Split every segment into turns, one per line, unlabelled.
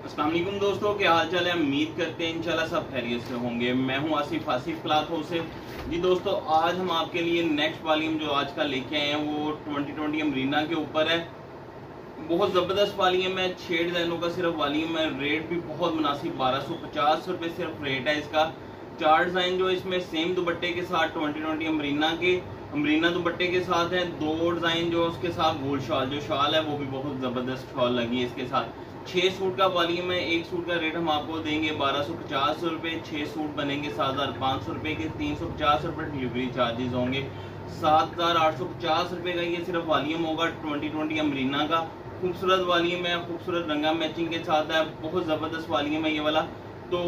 अस्सलाम वालेकुम दोस्तों, क्या हाल चाल है। उम्मीद करते हैं इंशाल्लाह सब खैरियत से होंगे। मैं हूं आसिफ क्लॉथ हाउस से। जी दोस्तों, आज हम आपके लिए नेक्स्ट वॉल्यूम जो आज का लेके आए हैं वो 2020 अमरीना के ऊपर है। बहुत ज़बरदस्त वॉल्यूम है, 6 डिज़ाइनों का सिर्फ वॉल्यूम है। रेट भी बहुत मुनासिब, 1250 रुपये सिर्फ रेट है इसका। 4 डिज़ाइन जो इसमें सेम दुपट्टे के साथ 2020 अमरीना दुपट्टे के साथ है। 2 डिज़ाइन जो उसके साथ गोल्ड शाल जो शाल है वो भी बहुत ज़बरदस्त शाल लगी है इसके साथ। 6 सूट का वॉल्यूम है। एक सूट का रेट हम आपको देंगे 1250 रुपये। 6 सूट बनेंगे 7500 रुपये के। 350 रुपये डिलीवरी चार्जेस होंगे। 7850 रुपये का ये सिर्फ वॉल्यूम होगा 2020 अमरीना का। खूबसूरत वॉल्यूम है, खूबसूरत रंगा मैचिंग के साथ है, बहुत ज़बरदस्त वॉल्यूम है ये वाला। तो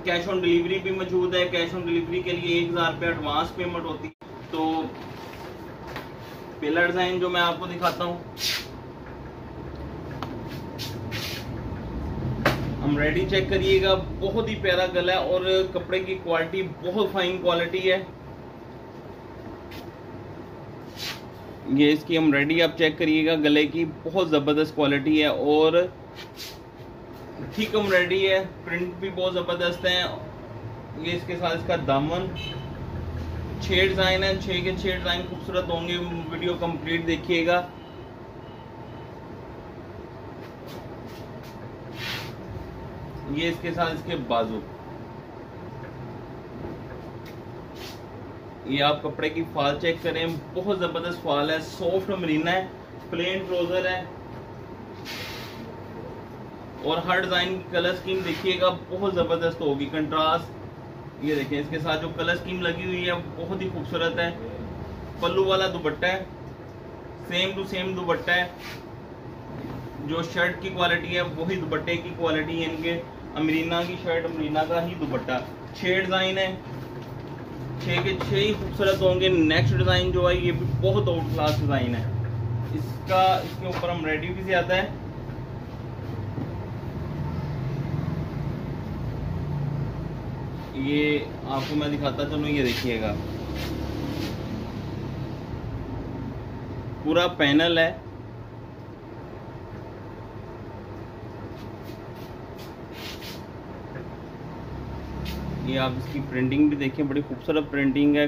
कैश ऑन डिलीवरी भी मौजूद है। कैश ऑन डिलीवरी के लिए 1000 रुपये एडवांस पेमेंट होती है। तो पहला डिज़ाइन जो मैं आपको दिखाता हूँ, हम रेडी चेक करिएगा। बहुत ही प्यारा गला है और कपड़े की क्वालिटी बहुत फाइन क्वालिटी है। ये इसकी हम रेडी आप चेक करिएगा, गले की बहुत ज़बरदस्त क्वालिटी है और ठीक हम रेडी है। प्रिंट भी बहुत ज़बरदस्त है। ये इसके साथ इसका दामन, 6 डिज़ाइन है। 6 के 6 डिज़ाइन खूबसूरत होंगे। वीडियो कंप्लीट देखिएगा। ये इसके साथ इसके बाजू, ये आप कपड़े की फाल चेक करें, बहुत जबरदस्त फाल है। सॉफ्ट मरीना है, प्लेन ट्राउजर है और हर डिजाइन की कलर स्कीम देखिएगा बहुत जबरदस्त होगी। कंट्रास्ट ये देखें, इसके साथ जो कलर स्कीम लगी हुई है बहुत ही खूबसूरत है। पल्लू वाला दुपट्टा है, सेम टू सेम दुपट्टा है। जो शर्ट की क्वालिटी है वही दुपट्टे की क्वालिटी है। इनके अमरीना की शर्ट, अमरीना का ही दुपट्टा। 6 डिजाइन है, 6 के 6 ही खूबसूरत होंगे। नेक्स्ट डिजाइन जो है ये भी बहुत आउट क्लास डिजाइन है। इसके ऊपर हम रेडी भी ज्यादा है। ये आपको मैं दिखाता चलूं, ये देखिएगा पूरा पैनल है। ये आप इसकी प्रिंटिंग भी देखें, बड़ी खूबसूरत प्रिंटिंग है।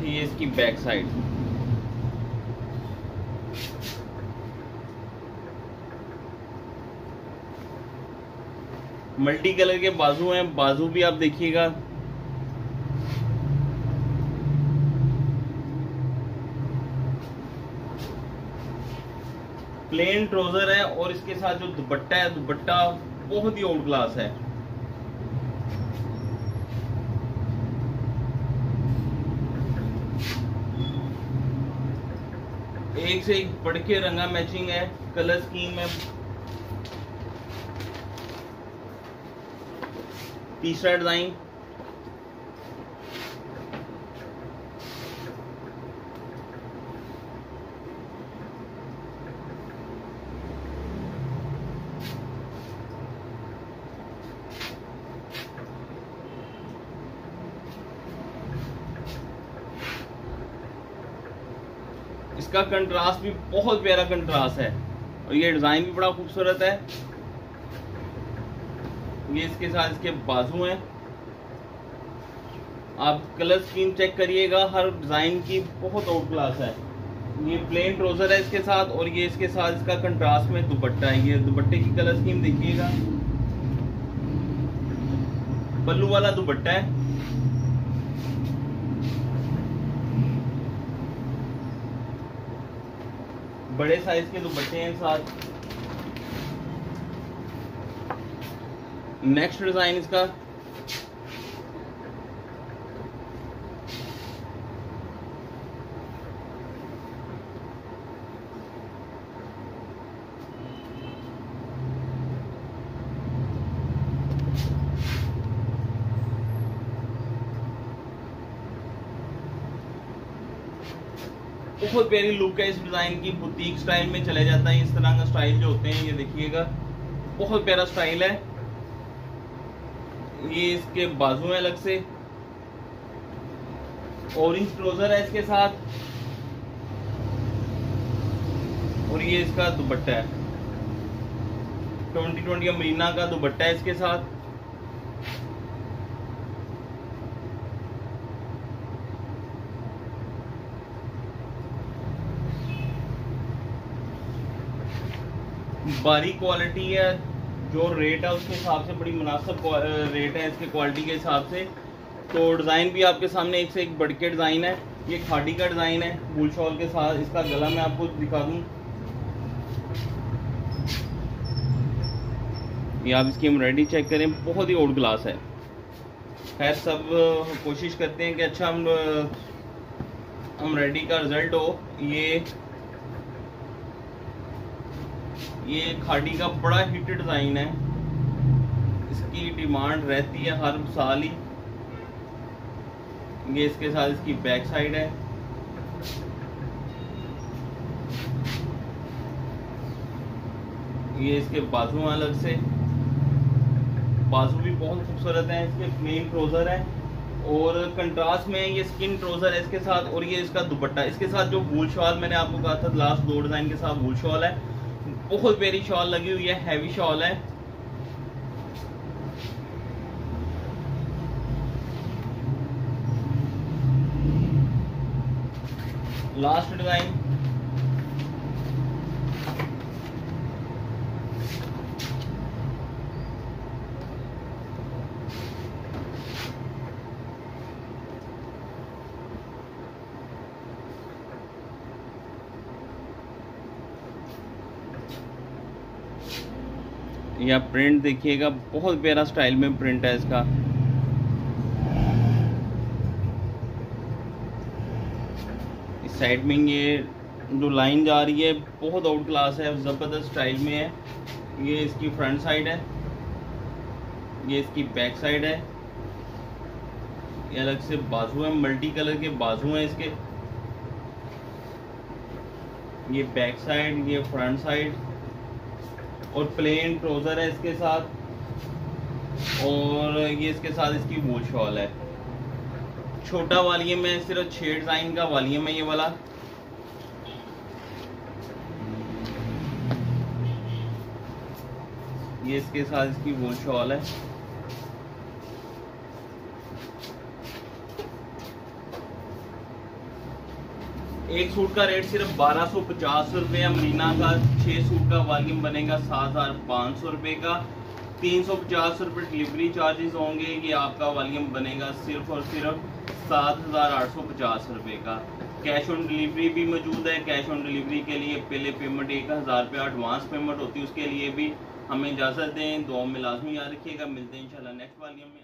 ये इसकी बैक साइड, मल्टी कलर के बाजू हैं। बाजू भी आप देखिएगा, प्लेन ट्राउजर है और इसके साथ जो दुपट्टा है, दुपट्टा बहुत ही आउट क्लास है। एक से एक बढ़ के रंगा मैचिंग है, कलर स्कीम है। तीसरा डिजाइन, इसका कंट्रास्ट भी बहुत प्यारा कंट्रास्ट है और ये डिजाइन भी बड़ा खूबसूरत है। ये इसके साथ इसके बाजू हैं। आप कलर स्कीम चेक करिएगा, हर डिजाइन की बहुत आउट क्लास है। ये प्लेन ट्राउजर है इसके साथ और ये इसके साथ इसका कंट्रास्ट में दुपट्टा है। ये दुपट्टे की कलर स्कीम देखिएगा, पल्लू वाला दुपट्टा है। बड़े साइज के दुपट्टे हैं साथ। नेक्स्ट डिजाइन इसका, बहुत प्यारी लुक है इस डिजाइन की। बुटीक स्टाइल में चले जाता है इस तरह का स्टाइल जो होते हैं। ये देखिएगा बहुत प्यारा स्टाइल है। ये इसके बाजू में अलग से ऑरेंज ट्राउजर है इसके साथ। और ये इसका दुपट्टा है, 2020 अमरीना का दुपट्टा है इसके साथ। बारीक क्वालिटी है, जो रेट है उसके हिसाब से बड़ी मुनासिब रेट है इसके क्वालिटी के हिसाब से। तो डिज़ाइन भी आपके सामने एक से एक बढ़ के डिज़ाइन है। ये खाड़ी का डिज़ाइन है वूल शॉल के साथ। इसका गला मैं आपको दिखा दूं, ये आप इसकी एम्ब्रॉयडरी चेक करें, बहुत ही ओल्ड ग्लास है। खैर सब कोशिश करते हैं कि अच्छा एम्ब्रॉयडरी का रिजल्ट हो। ये खाड़ी का बड़ा हिट डिज़ाइन है, इसकी डिमांड रहती है हर साल ही। ये इसके साथ इसकी बैक साइड है। ये इसके बाजू हैं, अलग से बाजू भी बहुत खूबसूरत है। इसके प्लेन ट्राउजर है और कंट्रास्ट में ये स्किन ट्राउजर है इसके साथ। और ये इसका दुपट्टा, इसके साथ जो वूल शॉल मैंने आपको कहा था लास्ट दो डिज़ाइन के साथ वूल शॉल है, बहुत प्यारी शॉल लगी हुई है, हैवी शॉल है। लास्ट डिजाइन या प्रिंट देखिएगा, बहुत प्यारा स्टाइल में प्रिंट है इसका। इस साइड में ये जो लाइन जा रही है बहुत आउट क्लास है, ज़बरदस्त स्टाइल में है। ये इसकी फ्रंट साइड है, ये इसकी बैक साइड है। ये अलग से बाजू है, मल्टी कलर के बाजू हैं इसके। ये बैक साइड, ये फ्रंट साइड और प्लेन ट्राउजर है इसके साथ। और ये इसके साथ इसकी वूल शॉल है। छोटा वॉल्यूम है, सिर्फ 6 डिजाइन का वॉल्यूम है ये वाला। ये इसके साथ इसकी वूल शॉल है। एक सूट का रेट सिर्फ 1250 रुपये अमरीना का। 6 सूट का वॉल्यूम बनेगा 7500 रुपये का। 350 रुपये डिलीवरी चार्जेस होंगे। ये आपका वॉल्यूम बनेगा सिर्फ और सिर्फ 7850 रुपये का। कैश ऑन डिलीवरी भी मौजूद है। कैश ऑन डिलीवरी के लिए पहले पेमेंट 1000 रुपये एडवांस पेमेंट होती है, उसके लिए भी हमें इजाज़त दें। दुआ में लाजमी याद रखिएगा। मिलते हैं इंशाल्लाह नेक्स्ट वॉल्यूम में।